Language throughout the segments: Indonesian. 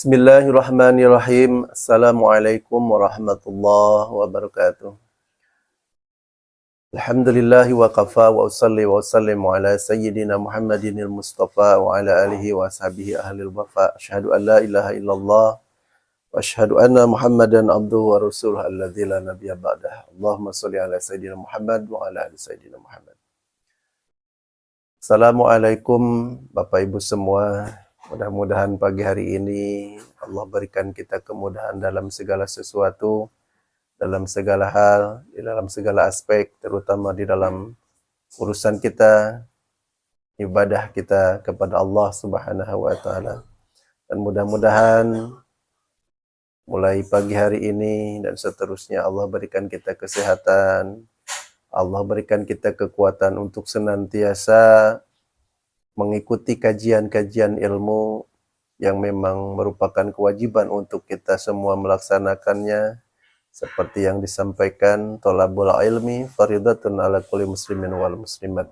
Bismillahirrahmanirrahim. Assalamualaikum warahmatullahi wabarakatuh. Alhamdulillahi wa kafa wa usalli wa usallimu ala sayyidina Muhammadinil Mustafa wa ala alihi wa ashabihi ahlil wafa. Asyhadu an la ilaha illallah wa asyhadu anna Muhammadan abduhu wa rasuluhu alladzi la nabiyya ba'dah. Allahumma shalli ala sayyidina Muhammad wa ala ali sayyidina Muhammad. Assalamualaikum Bapak Ibu semua. Mudah-mudahan pagi hari ini Allah berikan kita kemudahan dalam segala sesuatu, dalam segala hal, di dalam segala aspek, terutama di dalam urusan kita, ibadah kita kepada Allah Subhanahu wa taala. Dan mudah-mudahan mulai pagi hari ini dan seterusnya Allah berikan kita kesehatan, Allah berikan kita kekuatan untuk senantiasa mengikuti kajian-kajian ilmu yang memang merupakan kewajiban untuk kita semua melaksanakannya, seperti yang disampaikan thalabul ilmi faridatun ala kulli muslimin wal muslimat.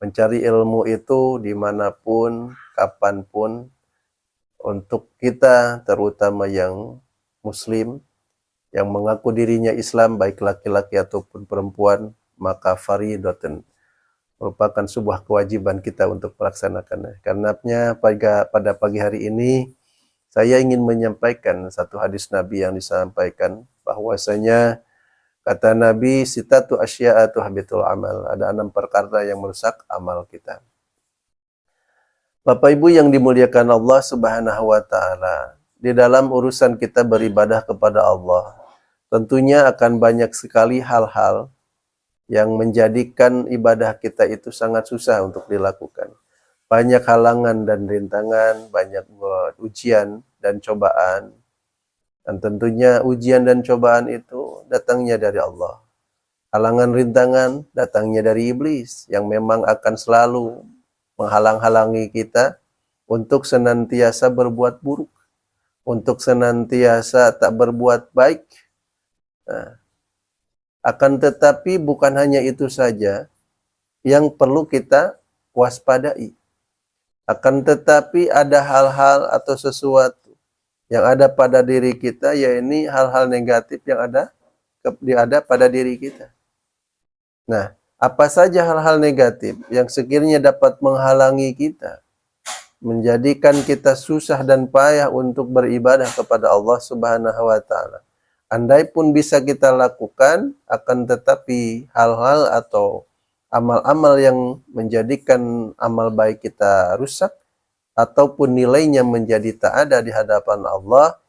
Mencari ilmu itu dimanapun, kapanpun, untuk kita terutama yang muslim, yang mengaku dirinya Islam, baik laki-laki ataupun perempuan, maka faridatun, merupakan sebuah kewajiban kita untuk melaksanakannya. Karenanya pada pagi hari ini saya ingin menyampaikan satu hadis Nabi yang disampaikan bahwasanya kata Nabi sitatu asya'atu habitul amal. Ada 6 perkara yang merusak amal kita. Bapak Ibu yang dimuliakan Allah Subhanahu wa taala, di dalam urusan kita beribadah kepada Allah, tentunya akan banyak sekali hal-hal yang menjadikan ibadah kita itu sangat susah untuk dilakukan. Banyak halangan dan rintangan, banyak ujian dan cobaan. Dan tentunya ujian dan cobaan itu datangnya dari Allah. Halangan rintangan datangnya dari iblis yang memang akan selalu menghalang-halangi kita untuk senantiasa berbuat buruk, untuk senantiasa tak berbuat baik. Nah, akan tetapi bukan hanya itu saja yang perlu kita waspadai. Akan tetapi ada hal-hal atau sesuatu yang ada pada diri kita, yaitu hal-hal negatif yang ada pada diri kita. Nah, apa saja hal-hal negatif yang sekiranya dapat menghalangi kita, menjadikan kita susah dan payah untuk beribadah kepada Allah Subhanahu wa taala. Andai pun bisa kita lakukan, akan tetapi hal-hal atau amal-amal yang menjadikan amal baik kita rusak, ataupun nilainya menjadi tak ada di hadapan Allah,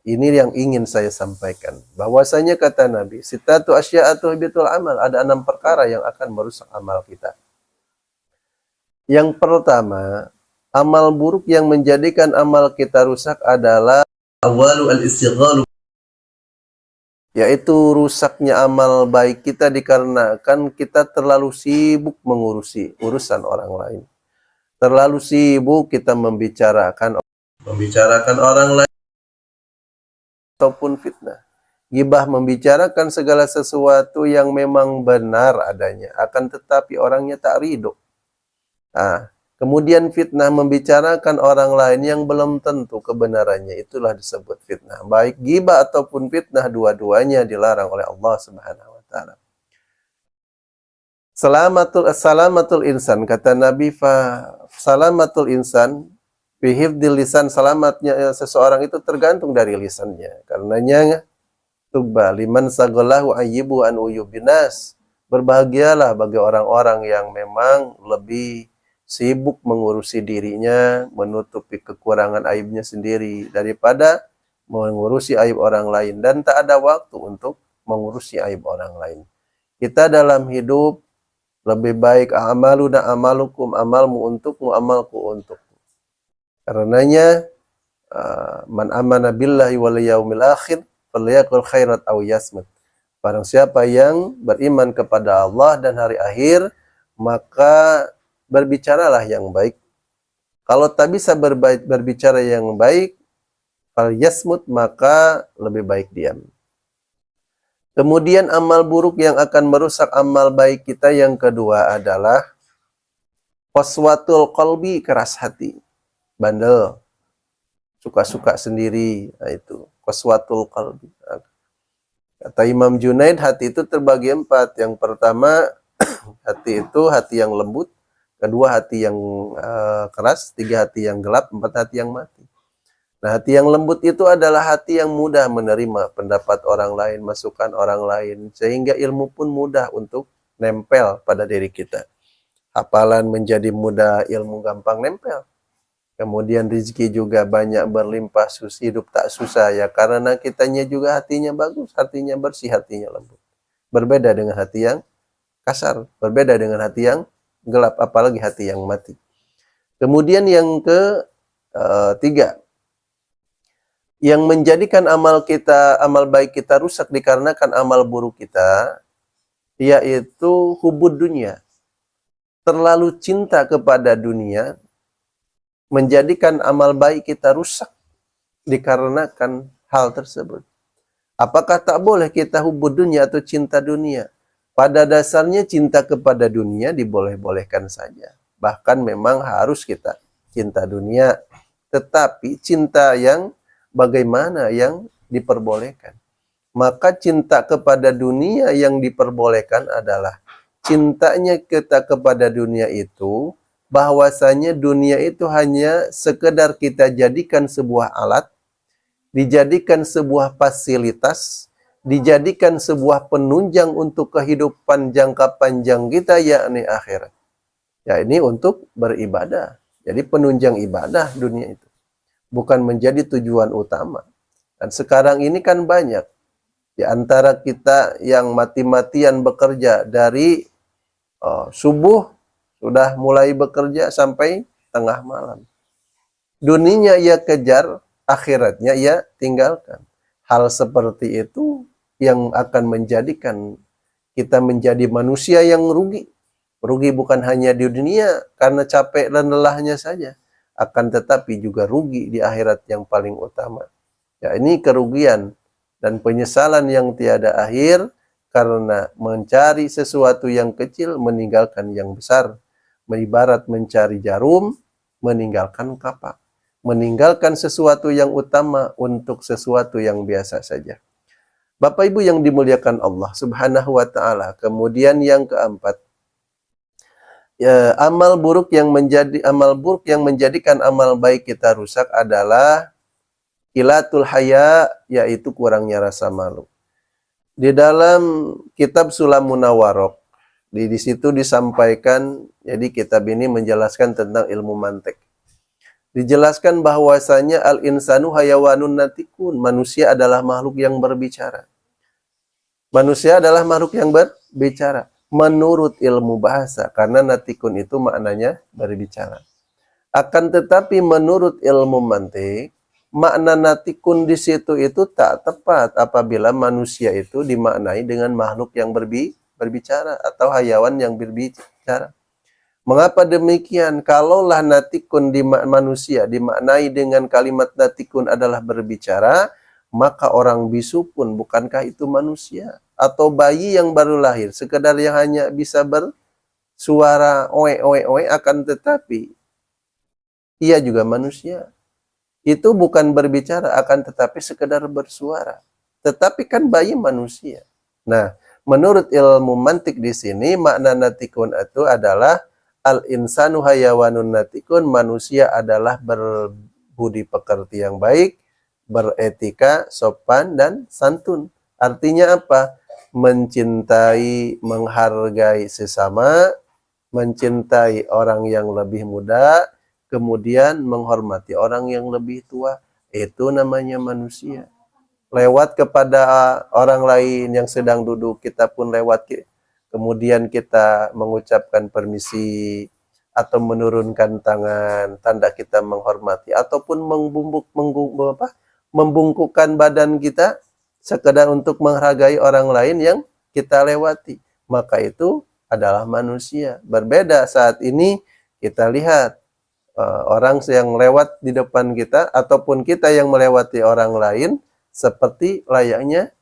ini yang ingin saya sampaikan. Bahwasanya kata Nabi, sitatu asya'atu habitul amal, ada 6 perkara yang akan merusak amal kita. Yang pertama, amal buruk yang menjadikan amal kita rusak adalah awalu al-istighalu, yaitu rusaknya amal baik kita dikarenakan kita terlalu sibuk mengurusi urusan orang lain. Terlalu sibuk kita membicarakan orang lain ataupun fitnah. Ghibah, membicarakan segala sesuatu yang memang benar adanya, akan tetapi orangnya tak ridho. Kemudian fitnah, membicarakan orang lain yang belum tentu kebenarannya, itulah disebut fitnah. Baik ghibah ataupun fitnah, dua-duanya dilarang oleh Allah Subhanahu wa taala. Salamatul insan, kata Nabi, salamatul insan fi hifdzil lisan, selamatnya seseorang itu tergantung dari lisannya. Karenanya tuba liman sagalahu ayyibu an uyubinas, berbahagialah bagi orang-orang yang memang lebih sibuk mengurusi dirinya, menutupi kekurangan aibnya sendiri daripada mengurusi aib orang lain, dan tak ada waktu untuk mengurusi aib orang lain. Kita dalam hidup lebih baik amaluna amalukum, amalmu untukmu, amalku untukmu. Karenanya man amana billahi wal yaumil akhir falyaqul khairat aw yasmut. Barang siapa yang beriman kepada Allah dan hari akhir, maka berbicaralah yang baik. Kalau tak bisa berbicara yang baik, fal yasmut, maka lebih baik diam. Kemudian amal buruk yang akan merusak amal baik kita yang kedua adalah qaswatul qalbi, keras hati, bandel. suka-suka sendiri. Nah, itu qaswatul qalbi. Kata Imam Junaid, hati itu terbagi 4. Yang pertama, hati itu hati yang lembut, kedua hati yang keras, 3 hati yang gelap, 4 hati yang mati. Nah, hati yang lembut itu adalah hati yang mudah menerima pendapat orang lain, masukan orang lain, sehingga ilmu pun mudah untuk nempel pada diri kita. Hafalan menjadi mudah, ilmu gampang nempel. Kemudian rezeki juga banyak berlimpah, hidup tak susah ya, karena kitanya juga hatinya bagus, hatinya bersih, hatinya lembut. Berbeda dengan hati yang kasar, berbeda dengan hati yang gelap, apalagi hati yang mati. Kemudian yang ketiga, yang menjadikan amal baik kita rusak dikarenakan amal buruk kita, yaitu hubud dunia. Terlalu cinta kepada dunia menjadikan amal baik kita rusak dikarenakan hal tersebut. Apakah tak boleh kita hubud dunia atau cinta dunia? Pada dasarnya cinta kepada dunia diboleh-bolehkan saja. Bahkan memang harus kita cinta dunia. Tetapi cinta yang bagaimana yang diperbolehkan? Maka cinta kepada dunia yang diperbolehkan adalah cintanya kita kepada dunia itu, bahwasanya dunia itu hanya sekedar kita jadikan sebuah alat, dijadikan sebuah fasilitas, dijadikan sebuah penunjang untuk kehidupan jangka panjang kita, yakni akhirat. Ya, ini untuk beribadah. Jadi penunjang ibadah dunia itu, bukan menjadi tujuan utama. Dan sekarang ini kan banyak di antara kita yang mati-matian bekerja dari subuh sudah mulai bekerja sampai tengah malam. Dunianya ia kejar, akhiratnya ia tinggalkan. Hal seperti itu yang akan menjadikan kita menjadi manusia yang rugi. Rugi bukan hanya di dunia karena capek dan lelahnya saja, akan tetapi juga rugi di akhirat yang paling utama. Ya, ini kerugian dan penyesalan yang tiada akhir karena mencari sesuatu yang kecil meninggalkan yang besar. Ibarat mencari jarum meninggalkan kapak. Meninggalkan sesuatu yang utama untuk sesuatu yang biasa saja. Bapak Ibu yang dimuliakan Allah Subhanahu wa taala. Kemudian yang keempat, amal buruk yang menjadikan amal baik kita rusak adalah qilatul haya, yaitu kurangnya rasa malu. Di dalam kitab Sulamun Nawarok, di situ disampaikan, jadi kitab ini menjelaskan tentang ilmu mantik. Dijelaskan bahwasanya al-insanu hayawanun natikun, manusia adalah makhluk yang berbicara. Manusia adalah makhluk yang berbicara menurut ilmu bahasa, karena natikun itu maknanya berbicara. Akan tetapi menurut ilmu mantik, makna natikun di situ itu tak tepat apabila manusia itu dimaknai dengan makhluk yang berbicara atau hayawan yang berbicara. Mengapa demikian? Kalaulah natikun di manusia dimaknai dengan kalimat natikun adalah berbicara, maka orang bisu pun bukankah itu manusia? Atau bayi yang baru lahir, sekedar yang hanya bisa bersuara oe oe oe, akan tetapi ia juga manusia. Itu bukan berbicara, akan tetapi sekedar bersuara. Tetapi kan bayi manusia. Nah, menurut ilmu mantik di sini, makna natikun itu adalah al-insanu hayawanun natikun, manusia adalah berbudi pekerti yang baik, beretika, sopan, dan santun. Artinya apa? Mencintai, menghargai sesama, mencintai orang yang lebih muda, kemudian menghormati orang yang lebih tua. Itu namanya manusia. Lewat kepada orang lain yang sedang duduk, kita pun lewat, kemudian kita mengucapkan permisi atau menurunkan tangan, tanda kita menghormati, ataupun membungkukkan badan kita sekedar untuk menghargai orang lain yang kita lewati. Maka itu adalah manusia. Berbeda saat ini kita lihat orang yang lewat di depan kita ataupun kita yang melewati orang lain seperti layaknya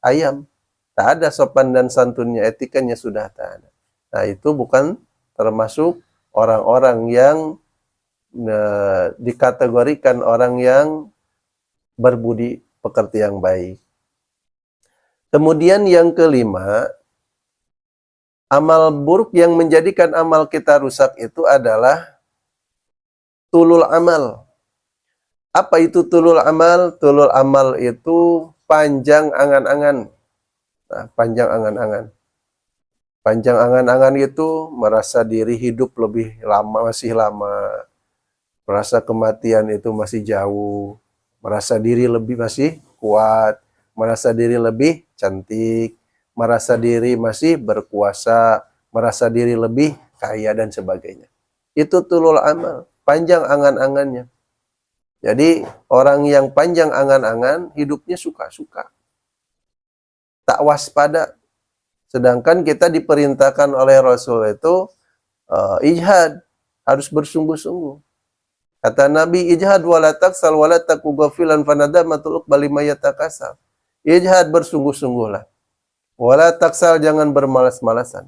ayam. Tak ada sopan dan santunnya, etikanya sudah tak ada. Nah, itu bukan termasuk orang-orang yang dikategorikan orang yang berbudi pekerti yang baik. Kemudian yang kelima, amal buruk yang menjadikan amal kita rusak itu adalah tulul amal. Apa itu tulul amal? Tulul amal itu panjang angan-angan. Nah, panjang angan-angan. Panjang angan-angan itu merasa diri hidup lebih lama, masih lama. Merasa kematian itu masih jauh. Merasa diri lebih masih kuat. Merasa diri lebih cantik. Merasa diri masih berkuasa. Merasa diri lebih kaya dan sebagainya. Itu tulul amal. Panjang angan-angannya. Jadi orang yang panjang angan-angan hidupnya suka-suka. Tak waspada. Sedangkan kita diperintahkan oleh Rasul itu ijhad, harus bersungguh-sungguh. Kata Nabi, ijhad wala taksal wala taku ghafilan fanadamatul uqbali mayatakasal. Ijhad, bersungguh-sungguhlah. Wala taksal, jangan bermalas-malasan.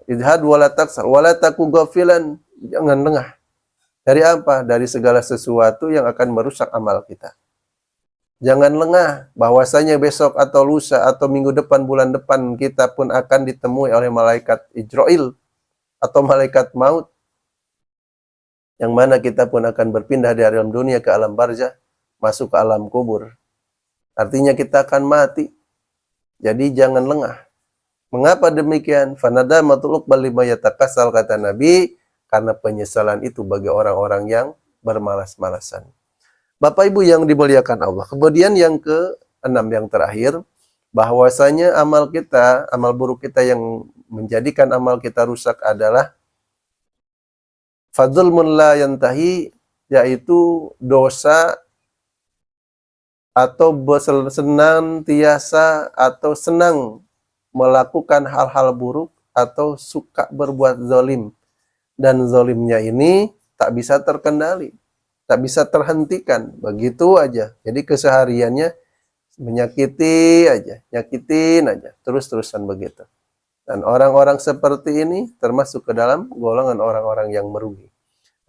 Ijhad wala taksal wala taku ghafilan, jangan lengah. Dari apa? Dari segala sesuatu yang akan merusak amal kita. Jangan lengah, bahwasanya besok atau lusa atau minggu depan, bulan depan kita pun akan ditemui oleh malaikat Ijrail atau malaikat maut. Yang mana kita pun akan berpindah dari alam dunia ke alam barzah, masuk ke alam kubur. Artinya kita akan mati. Jadi jangan lengah. Mengapa demikian? Fanadamatul uqbal lima yatakasal, kata Nabi, karena penyesalan itu bagi orang-orang yang bermalas-malasan. Bapak Ibu yang dimuliakan Allah. Kemudian yang ke-6, yang terakhir, bahwasanya amal kita, amal buruk kita yang menjadikan amal kita rusak adalah fadzulmun la yantahi, yaitu dosa atau senantiasa atau senang melakukan hal-hal buruk atau suka berbuat zalim. Dan zalimnya ini tak bisa terkendali, tak bisa terhentikan, begitu aja. Jadi kesehariannya menyakiti aja, nyakitin aja, terus-terusan begitu. Dan orang-orang seperti ini termasuk ke dalam golongan orang-orang yang merugi.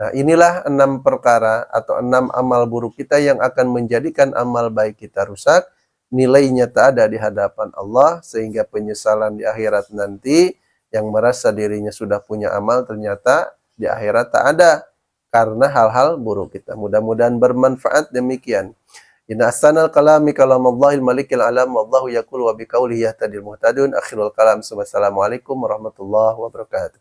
Nah, inilah 6 perkara atau 6 amal buruk kita yang akan menjadikan amal baik kita rusak. Nilainya tak ada di hadapan Allah, sehingga penyesalan di akhirat nanti, yang merasa dirinya sudah punya amal ternyata di akhirat tak ada karena hal-hal buruk kita. Mudah-mudahan bermanfaat. Demikian. Inna ahsanal kalami kalamallahil malikil alam, wallahu yaqulu wa biqaulihi yahtadil muhtadun. Akhirul kalam. Wassalamualaikum warahmatullahi wabarakatuh.